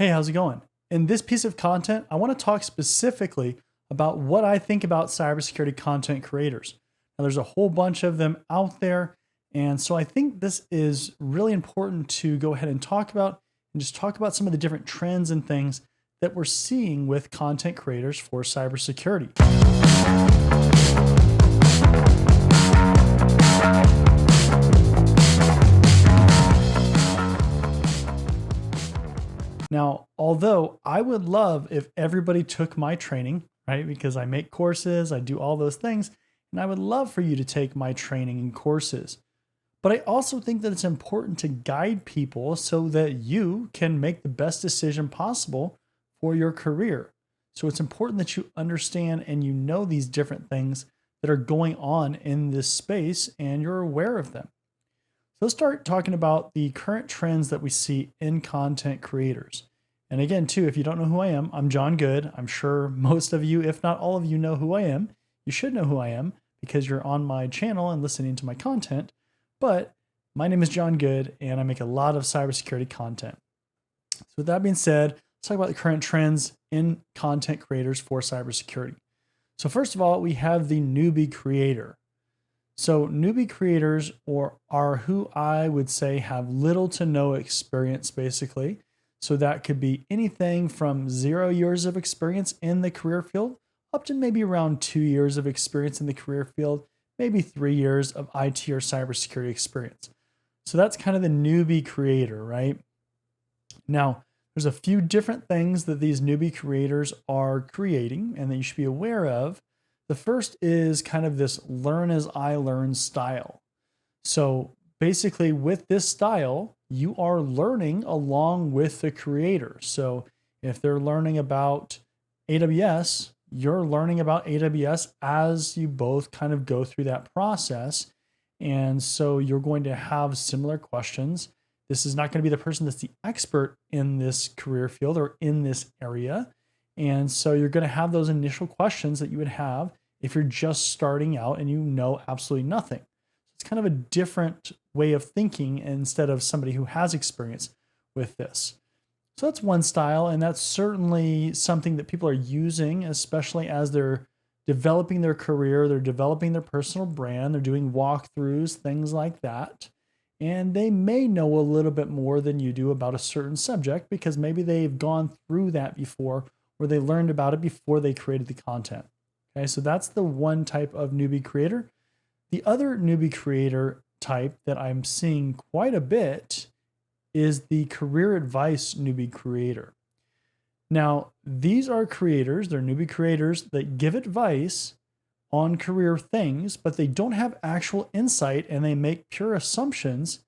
Hey, how's it going? In this piece of content, I want to talk specifically about what I think about cybersecurity content creators. Now, there's a whole bunch of them out there. And so I think this is really important to go ahead and talk about and just talk about some of the different trends and things that we're seeing with content creators for cybersecurity. Now, although I would love if everybody took my training, right? Because I make courses, I do all those things, and I would love for you to take my training and courses. But I also think that it's important to guide people so that you can make the best decision possible for your career. So it's important that you understand and you know these different things that are going on in this space and you're aware of them. So let's start talking about the current trends that we see in content creators. And again, too, if you don't know who I am, I'm John Good. I'm sure most of you, if not all of you, know who I am. You should know who I am because you're on my channel and listening to my content. But my name is John Good, and I make a lot of cybersecurity content. So with that being said, let's talk about the current trends in content creators for cybersecurity. So first of all, we have the Newbie Creator. So newbie creators are who I would say have little to no experience, basically. So that could be anything from 0 years of experience in the career field up to maybe around 2 years of experience in the career field, maybe 3 years of IT or cybersecurity experience. So that's kind of the newbie creator, right? Now, there's a few different things that these newbie creators are creating and that you should be aware of. The first is kind of this learn as I learn style. So basically with this style, you are learning along with the creator. So if they're learning about AWS, you're learning about AWS as you both kind of go through that process. And so you're going to have similar questions. This is not going to be the person that's the expert in this career field or in this area. And so you're going to have those initial questions that you would have if you're just starting out and you know absolutely nothing. It's kind of a different way of thinking instead of somebody who has experience with this. So that's one style, and that's certainly something that people are using, especially as they're developing their career, they're developing their personal brand, they're doing walkthroughs, things like that. And they may know a little bit more than you do about a certain subject because maybe they've gone through that before or they learned about it before they created the content. Okay, so that's the one type of newbie creator. The other newbie creator type that I'm seeing quite a bit is the career advice newbie creator. Now, these are creators, they're newbie creators that give advice on career things, but they don't have actual insight and they make pure assumptions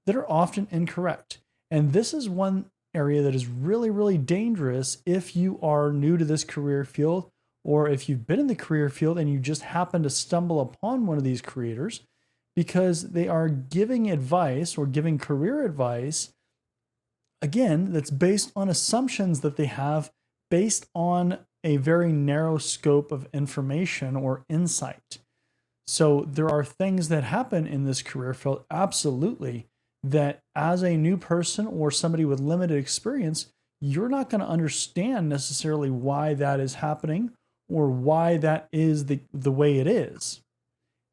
that are often incorrect. And this is one area that is really, really dangerous if you are new to this career field, or if you've been in the career field and you just happen to stumble upon one of these creators, because they are giving advice or giving career advice, again, that's based on assumptions that they have based on a very narrow scope of information or insight. So there are things that happen in this career field, absolutely, that as a new person or somebody with limited experience, you're not going to understand necessarily why that is happening or why that is the way it is.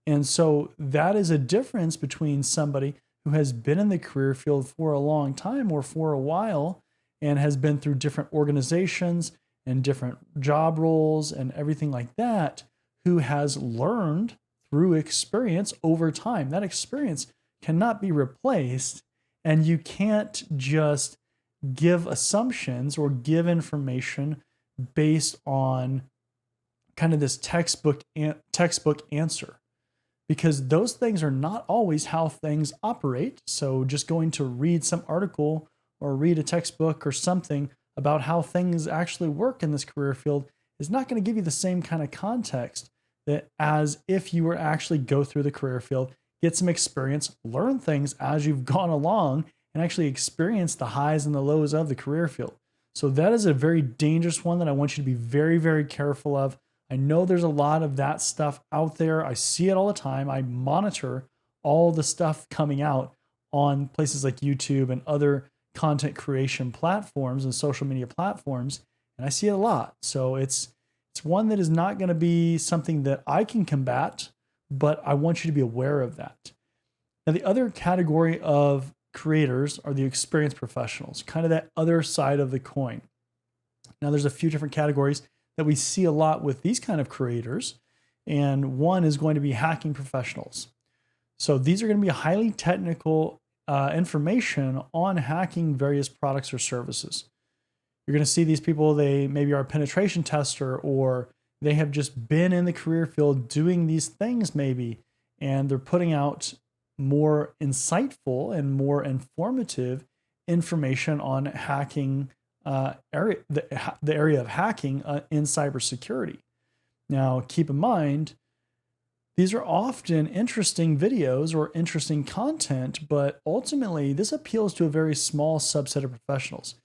And so that is a difference between somebody who has been in the career field for a long time or for a while and has been through different organizations and different job roles and everything like that, who has learned through experience over time. That experience cannot be replaced, and you can't just give assumptions or give information based on kind of this textbook answer, because those things are not always how things operate. So just going to read some article or read a textbook or something about how things actually work in this career field is not going to give you the same kind of context that as if you were actually go through the career field, get some experience, learn things as you've gone along, and actually experience the highs and the lows of the career field. So that is a very dangerous one that I want you to be very, very careful of. I know there's a lot of that stuff out there. I see it all the time. I monitor all the stuff coming out on places like YouTube and other content creation platforms and social media platforms, and I see it a lot. So it's one that is not going to be something that I can combat, but I want you to be aware of that. Now, the other category of creators are the experienced professionals, kind of that other side of the coin. Now, there's a few different categories that we see a lot with these kind of creators, and one is going to be hacking professionals. So these are going to be highly technical information on hacking various products or services. You're going to see these people, they maybe are a penetration tester, or they have just been in the career field doing these things maybe, and they're putting out more insightful and more informative information on hacking the area of hacking in cybersecurity. Now, keep in mind, these are often interesting videos or interesting content, but ultimately this appeals to a very small subset of professionals.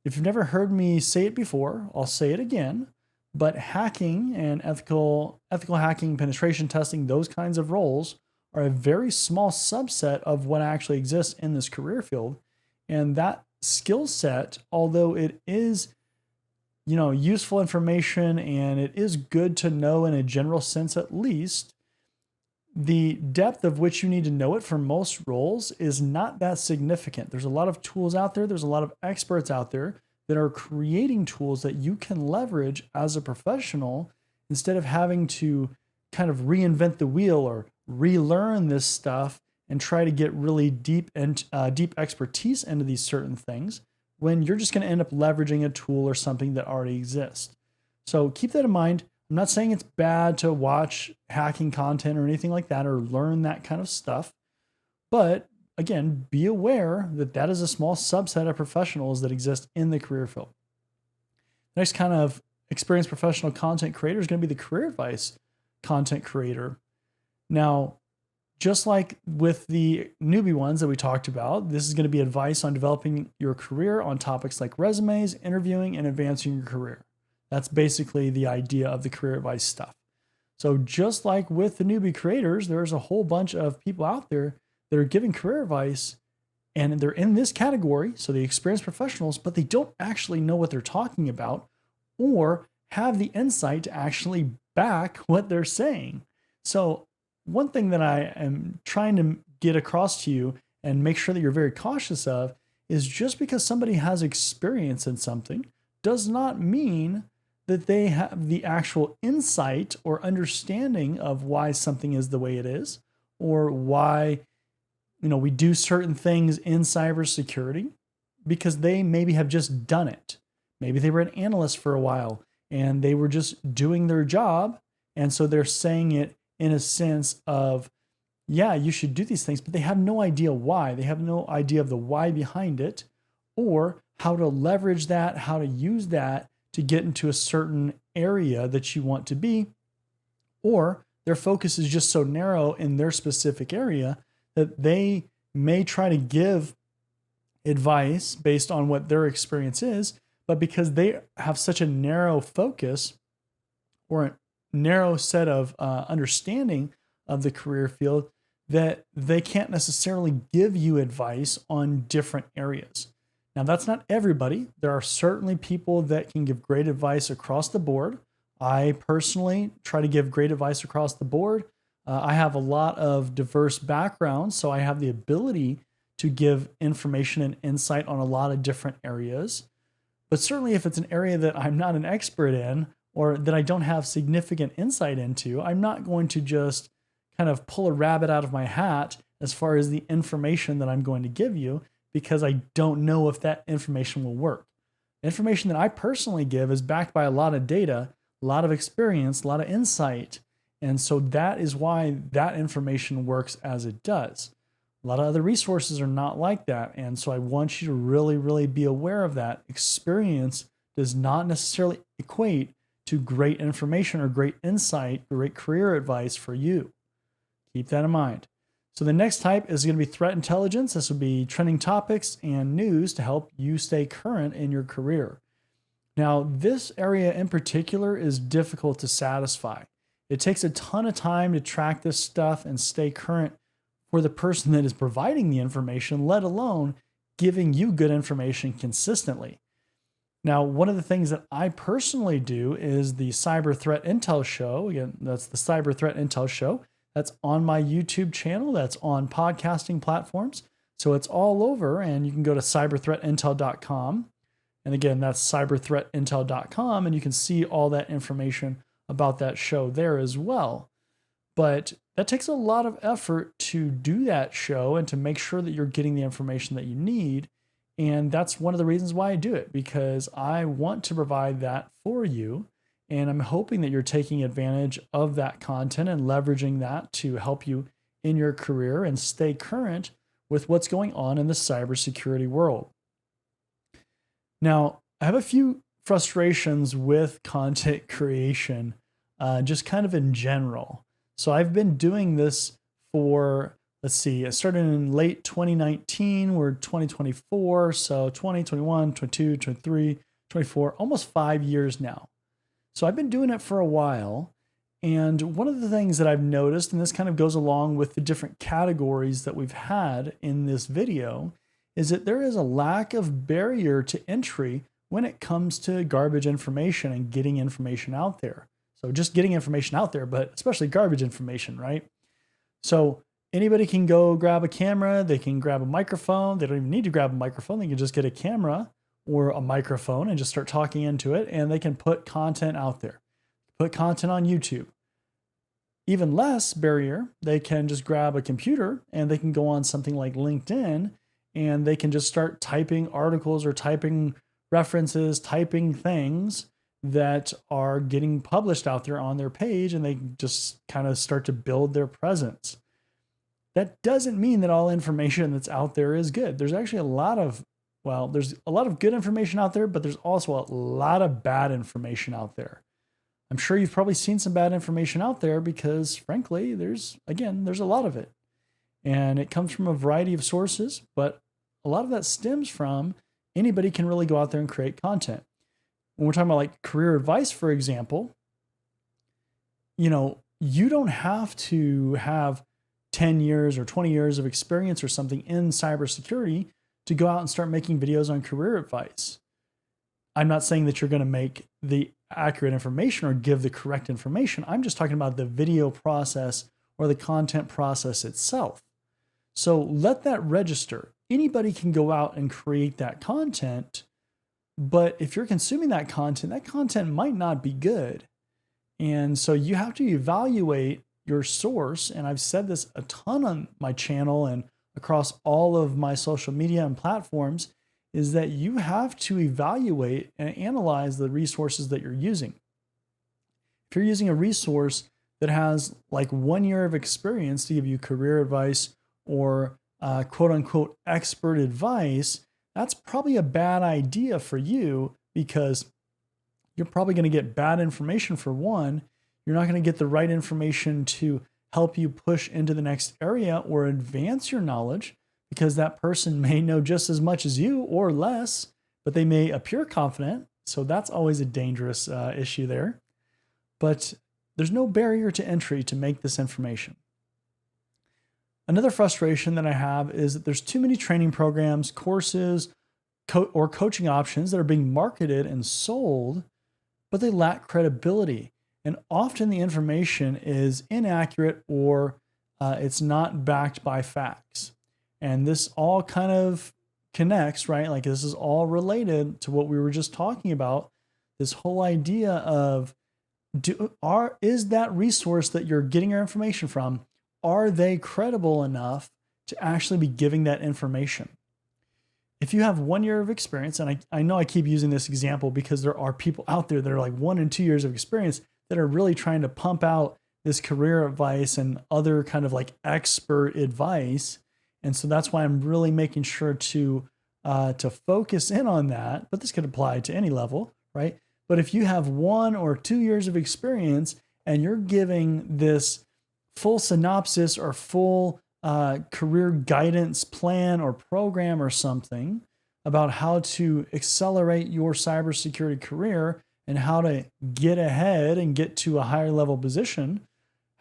If you've never heard me say it before, I'll say it again, but hacking and ethical hacking, penetration testing, those kinds of roles are a very small subset of what actually exists in this career field. And that skill set, although it is, useful information and it is good to know in a general sense at least, the depth of which you need to know it for most roles is not that significant. There's a lot of tools out there. There's a lot of experts out there that are creating tools that you can leverage as a professional instead of having to kind of reinvent the wheel or relearn this stuff and try to get really deep expertise into these certain things when you're just going to end up leveraging a tool or something that already exists. So keep that in mind. I'm not saying it's bad to watch hacking content or anything like that or learn that kind of stuff. But again, be aware that that is a small subset of professionals that exist in the career field. Next kind of experienced professional content creator is going to be the career advice content creator. Now, just like with the newbie ones that we talked about, this is going to be advice on developing your career on topics like resumes, interviewing, and advancing your career. That's basically the idea of the career advice stuff. So just like with the newbie creators, there's a whole bunch of people out there that are giving career advice and they're in this category, so the experienced professionals, but they don't actually know what they're talking about or have the insight to actually back what they're saying. So one thing that I am trying to get across to you and make sure that you're very cautious of is just because somebody has experience in something does not mean that they have the actual insight or understanding of why something is the way it is, or why, we do certain things in cybersecurity, because they maybe have just done it. Maybe they were an analyst for a while and they were just doing their job. And so they're saying it in a sense of, yeah, you should do these things, but they have no idea why. They have no idea of the why behind it or how to leverage that, how to use that to get into a certain area that you want to be, or their focus is just so narrow in their specific area that they may try to give advice based on what their experience is, but because they have such a narrow focus or a narrow set of understanding of the career field that they can't necessarily give you advice on different areas. Now, that's not everybody. There are certainly people that can give great advice across the board. I personally try to give great advice across the board. I have a lot of diverse backgrounds, so I have the ability to give information and insight on a lot of different areas. But certainly if it's an area that I'm not an expert in or that I don't have significant insight into, I'm not going to just kind of pull a rabbit out of my hat as far as the information that I'm going to give you, because I don't know if that information will work. The information that I personally give is backed by a lot of data, a lot of experience, a lot of insight. And so that is why that information works as it does. A lot of other resources are not like that. And so I want you to really, really be aware of that. Experience does not necessarily equate to great information or great insight, great career advice for you. Keep that in mind. So the next type is going to be threat intelligence. This will be trending topics and news to help you stay current in your career. Now, this area in particular is difficult to satisfy. It takes a ton of time to track this stuff and stay current for the person that is providing the information, let alone giving you good information consistently. Now, one of the things that I personally do is the Cyber Threat Intel Show. Again, that's the Cyber Threat Intel Show. That's on my YouTube channel. That's on podcasting platforms. So it's all over, and you can go to cyberthreatintel.com. And again, that's cyberthreatintel.com, and you can see all that information about that show there as well. But that takes a lot of effort to do that show and to make sure that you're getting the information that you need. And that's one of the reasons why I do it, because I want to provide that for you. And I'm hoping that you're taking advantage of that content and leveraging that to help you in your career and stay current with what's going on in the cybersecurity world. Now, I have a few frustrations with content creation, just kind of in general. So I've been doing this for, let's see, it started in late 2019, we're 2024, so 2021, 22, 23, 24, almost 5 years now. So I've been doing it for a while. And one of the things that I've noticed, and this kind of goes along with the different categories that we've had in this video, is that there is a lack of barrier to entry when it comes to garbage information and getting information out there. So just getting information out there, but especially garbage information, right? So anybody can go grab a camera, they can grab a microphone. They don't even need to grab a microphone. They can just get a camera or a microphone and just start talking into it, and they can put content out there. Put content on YouTube. Even less barrier, they can just grab a computer and they can go on something like LinkedIn, and they can just start typing articles or typing references, typing things that are getting published out there on their page, and they just kind of start to build their presence. That doesn't mean that all information that's out there is good. There's actually there's a lot of good information out there, but there's also a lot of bad information out there. I'm sure you've probably seen some bad information out there because, frankly, there's a lot of it. And it comes from a variety of sources, but a lot of that stems from anybody can really go out there and create content. When we're talking about like career advice, for example, you don't have to have 10 years or 20 years of experience or something in cybersecurity to go out and start making videos on career advice. I'm not saying that you're going to make the accurate information or give the correct information. I'm just talking about the video process or the content process itself. So let that register. Anybody can go out and create that content, but if you're consuming that content might not be good. And so you have to evaluate your source. And I've said this a ton on my channel and across all of my social media and platforms, is that you have to evaluate and analyze the resources that you're using. If you're using a resource that has like 1 year of experience to give you career advice or quote unquote expert advice, that's probably a bad idea for you, because you're probably going to get bad information for one. You're not going to get the right information to help you push into the next area or advance your knowledge, because that person may know just as much as you or less, but they may appear confident. So that's always a dangerous issue there. But there's no barrier to entry to make this information. Another frustration that I have is that there's too many training programs, courses, or coaching options that are being marketed and sold, but they lack credibility. And often the information is inaccurate or it's not backed by facts. And this all kind of connects, right? Like this is all related to what we were just talking about. This whole idea of is that resource that you're getting your information from, are they credible enough to actually be giving that information? If you have 1 year of experience, and I know I keep using this example because there are people out there that are like 1 and 2 years of experience that are really trying to pump out this career advice and other kind of like expert advice. And so that's why I'm really making sure to focus in on that. But this could apply to any level, right? But if you have 1 or 2 years of experience and you're giving this full synopsis or full career guidance plan or program or something about how to accelerate your cybersecurity career and how to get ahead and get to a higher level position,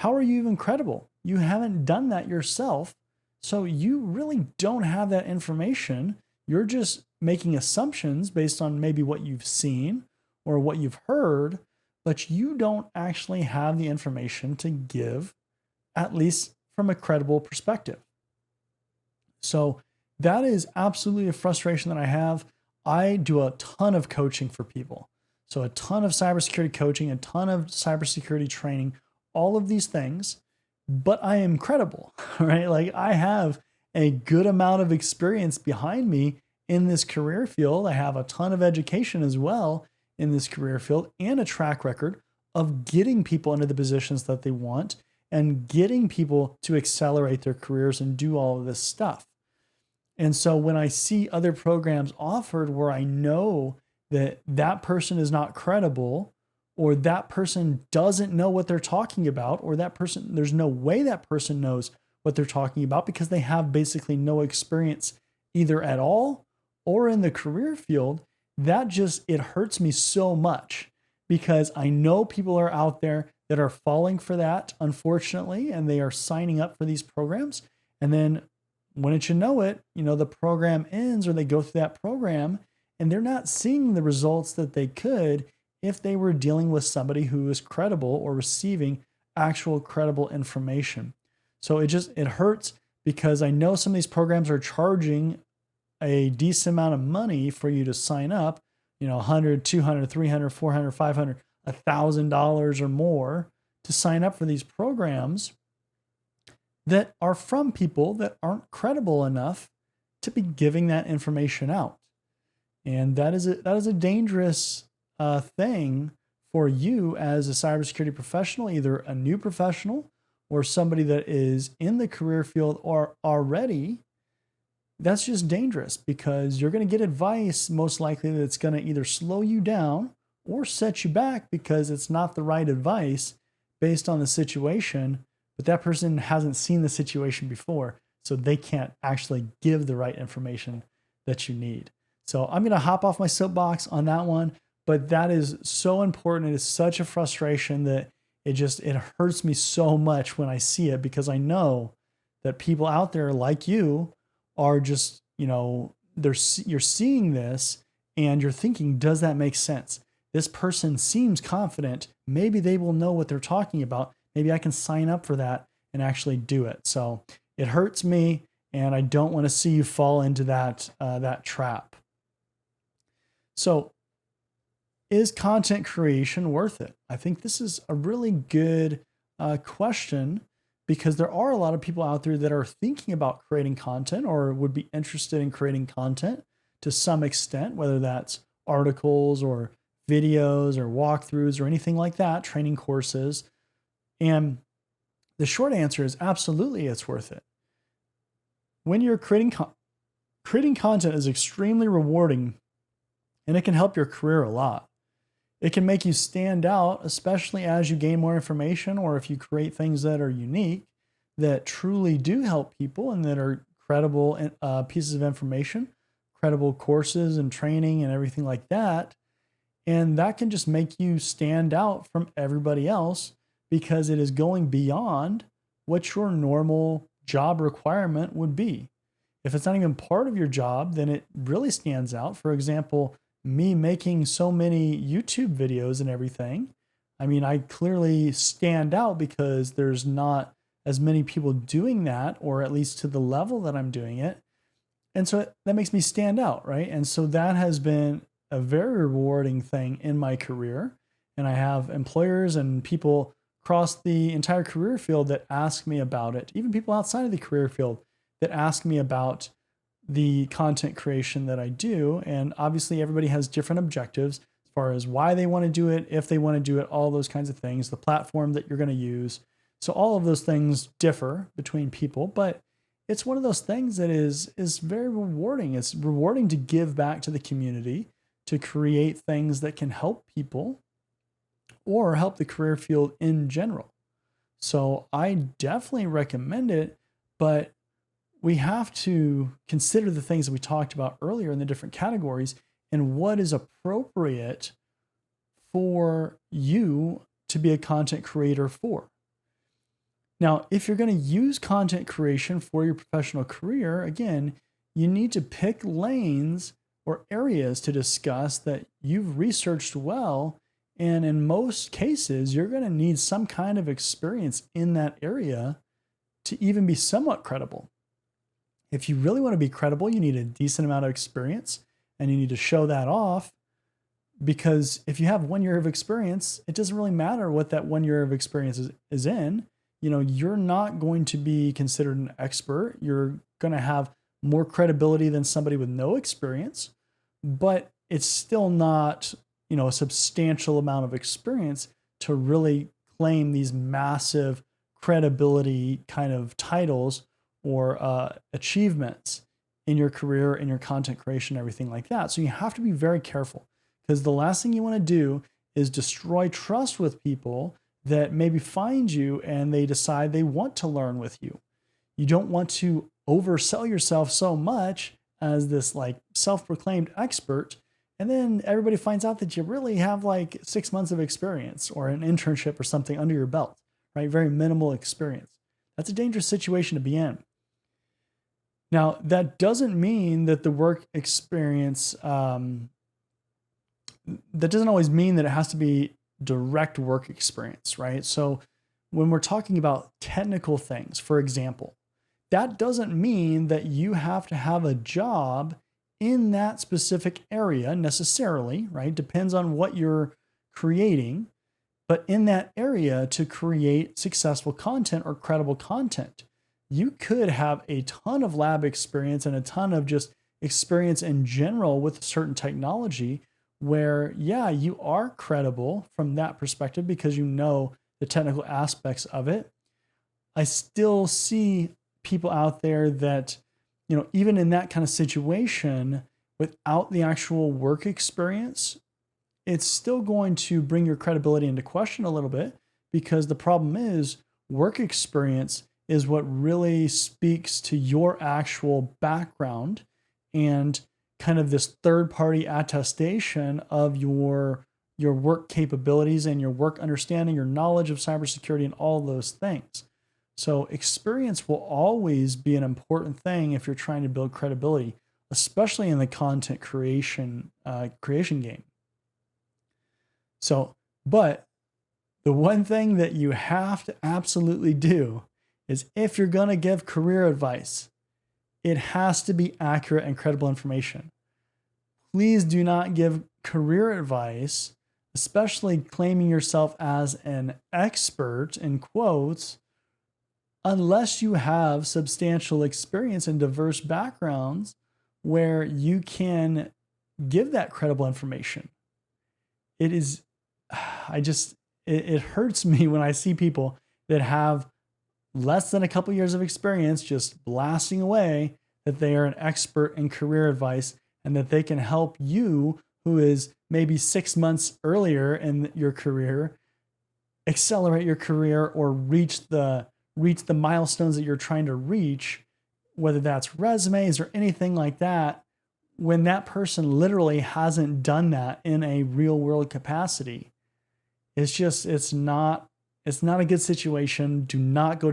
how are you even credible? You haven't done that yourself. So you really don't have that information You're just making assumptions based on maybe what you've seen or what you've heard, but you don't actually have the information to give, at least from a credible perspective. So that is absolutely a frustration that I have. I do a ton of coaching for people. So a ton of cybersecurity coaching, a ton of cybersecurity training, all of these things, but I am credible, right? Like I have a good amount of experience behind me in this career field. I have a ton of education as well in this career field and a track record of getting people into the positions that they want and getting people to accelerate their careers and do all of this stuff. And so when I see other programs offered where I know that that person is not credible, or that person doesn't know what they're talking about, or that person, there's no way that person knows what they're talking about because they have basically no experience either at all or in the career field, it hurts me so much because I know people are out there that are falling for that, unfortunately, and they are signing up for these programs. And then wouldn't you know it, the program ends or they go through that program and they're not seeing the results that they could if they were dealing with somebody who is credible or receiving actual credible information. So it hurts because I know some of these programs are charging a decent amount of money for you to sign up, $100, $200, $300, $400, $500, $1,000 or more to sign up for these programs that are from people that aren't credible enough to be giving that information out. And that is a dangerous thing for you as a cybersecurity professional, either a new professional or somebody that is in the career field or already. That's just dangerous because you're going to get advice most likely that's going to either slow you down or set you back because it's not the right advice based on the situation, but that person hasn't seen the situation before, so they can't actually give the right information that you need. So I'm going to hop off my soapbox on that one, but that is so important. It is such a frustration that it hurts me so much when I see it because I know that people out there like you are just, you're seeing this and you're thinking, does that make sense? This person seems confident. Maybe they will know what they're talking about. Maybe I can sign up for that and actually do it. So it hurts me, and I don't want to see you fall into that trap. So is content creation worth it? I think this is a really good question because there are a lot of people out there that are thinking about creating content or would be interested in creating content to some extent, whether that's articles or videos or walkthroughs or anything like that, training courses. And the short answer is absolutely it's worth it. When you're creating content is extremely rewarding and it can help your career a lot. It can make you stand out, especially as you gain more information or if you create things that are unique, that truly do help people and that are credible pieces of information, credible courses and training and everything like that. And that can just make you stand out from everybody else because it is going beyond what your normal job requirement would be. If it's not even part of your job, then it really stands out. For example, me making so many YouTube videos and everything, I clearly stand out because there's not as many people doing that, or at least to the level that I'm doing it. And so that makes me stand out, right? And so that has been a very rewarding thing in my career. And I have employers and people across the entire career field that ask me about it, even people outside of the career field that ask me about the content creation that I do. And obviously everybody has different objectives as far as why they want to do it, if they want to do it, all those kinds of things, the platform that you're going to use. So all of those things differ between people, but it's one of those things that is very rewarding. It's rewarding to give back to the community, to create things that can help people or help the career field in general. So I definitely recommend it, but we have to consider the things that we talked about earlier in the different categories and what is appropriate for you to be a content creator for. Now, if you're going to use content creation for your professional career, again, you need to pick lanes or areas to discuss that you've researched well. And in most cases, you're going to need some kind of experience in that area to even be somewhat credible. If you really want to be credible, you need a decent amount of experience and you need to show that off, because if you have 1 year of experience, it doesn't really matter what that 1 year of experience is in. You're not going to be considered an expert. You're going to have more credibility than somebody with no experience, but it's still not, a substantial amount of experience to really claim these massive credibility kind of titles or achievements in your career, in your content creation, everything like that. So you have to be very careful, because the last thing you want to do is destroy trust with people that maybe find you and they decide they want to learn with you. You don't want to oversell yourself so much as this like self-proclaimed expert, and then everybody finds out that you really have like 6 months of experience or an internship or something under your belt, right? Very minimal experience. That's a dangerous situation to be in. Now, that doesn't mean that the work experience, that doesn't always mean that it has to be direct work experience, right? So when we're talking about technical things, for example, that doesn't mean that you have to have a job in that specific area necessarily, right? Depends on what you're creating, but in that area to create successful content or credible content, you could have a ton of lab experience and a ton of just experience in general with a certain technology where, yeah, you are credible from that perspective because you know the technical aspects of it. I still see people out there that, even in that kind of situation, without the actual work experience, it's still going to bring your credibility into question a little bit, because the problem is work experience is what really speaks to your actual background and kind of this third-party attestation of your work capabilities and your work understanding, your knowledge of cybersecurity and all those things. So experience will always be an important thing if you're trying to build credibility, especially in the content creation game. So, but the one thing that you have to absolutely do is, if you're going to give career advice, it has to be accurate and credible information. Please do not give career advice, especially claiming yourself as an expert in quotes, unless you have substantial experience in diverse backgrounds where you can give that credible information. It hurts me when I see people that have less than a couple years of experience just blasting away that they are an expert in career advice and that they can help you, who is maybe 6 months earlier in your career, accelerate your career or reach the milestones that you're trying to reach, whether that's resumes or anything like that, when that person literally hasn't done that in a real world capacity. It's not a good situation. Do not go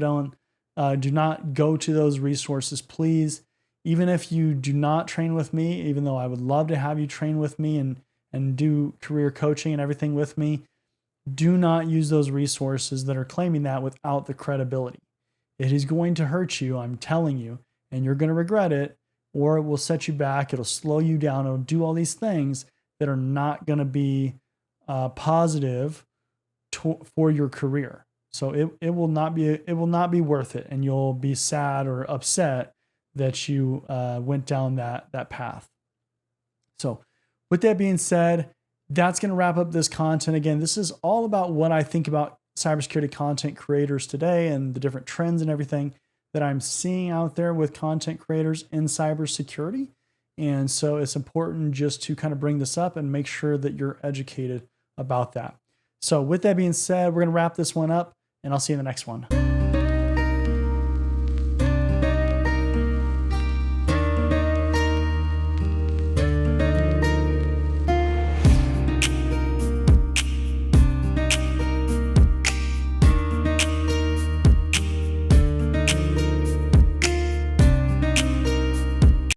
to those resources, please. Even if you do not train with me, even though I would love to have you train with me and do career coaching and everything with me, do not use those resources that are claiming that without the credibility. It is going to hurt you, I'm telling you, and you're going to regret it, or it will set you back. It'll slow you down. It'll do all these things that are not going to be positive for your career. So it will not be worth it, and you'll be sad or upset that you went down that path. So with that being said, that's going to wrap up this content. Again, this is all about what I think about cybersecurity content creators today and the different trends and everything that I'm seeing out there with content creators in cybersecurity. And so it's important just to kind of bring this up and make sure that you're educated about that. So with that being said, we're going to wrap this one up, and I'll see you in the next one.